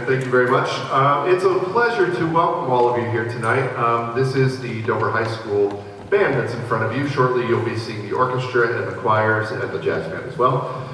and thank you very much. It's a pleasure to welcome all of you here tonight. This is the Dover High School band that's in front of you. Shortly you'll be seeing the orchestra and the choirs and the jazz band as well.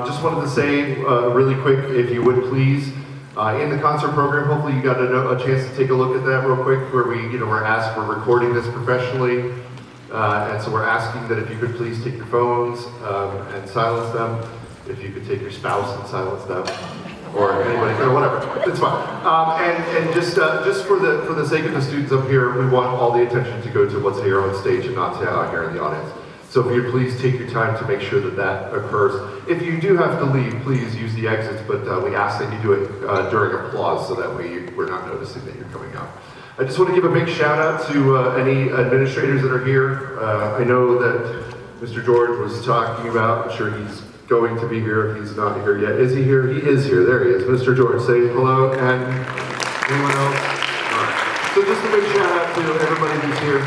Just wanted to say really quick, if you would please, in the concert program, hopefully you got a chance to take a look at that real quick, where we're asked for recording this professionally. And so we're asking that if you could please take your phones and silence them. If you could take your spouse and silence them, or anybody, or whatever, it's fine. And just for the sake of the students up here, we want all the attention to go to what's here on stage and not to out here in the audience. So if you'd please take your time to make sure that that occurs. If you do have to leave, please use the exits, but we ask that you do it during applause, so that way we're not noticing that you're coming out. I just want to give a big shout out to any administrators that are here. I know that Mr. George was talking about, I'm sure he's going to be here if he's not here yet. Is he here? He is here. There he is. Mr. George, say hello. And anyone else? All right. So just a big shout out to everybody who's here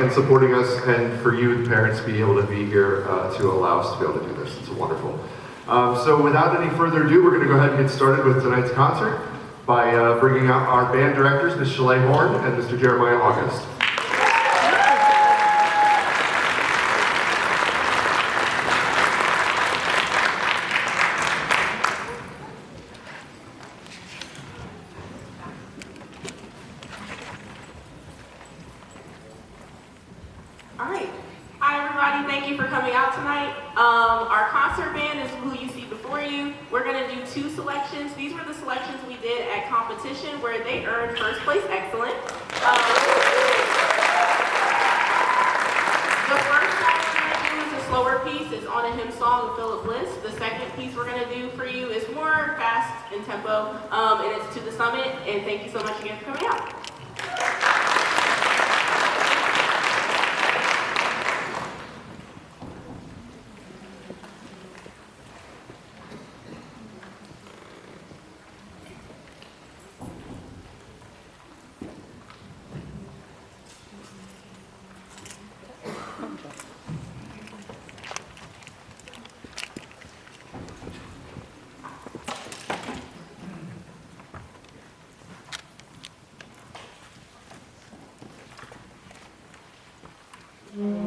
and supporting us, and for you, the parents, be able to be here to allow us to be able to do this. It's wonderful. So without any further ado, we're going to go ahead and get started with tonight's concert by bringing out our band directors, Ms. Shalay Horn and Mr. Jeremiah August. All right. Hi, everybody. Thank you for coming out tonight. Our concert band is who you see before you. We're going to do 2 selections. These were the selections we did at competition where they earned first place excellent. The first song we're going to do is a slower piece. It's on a hymn song of Philip Bliss. The second piece we're going to do for you is more fast in tempo, and it's To the Summit. And thank you so much again for coming out. Mm-hmm.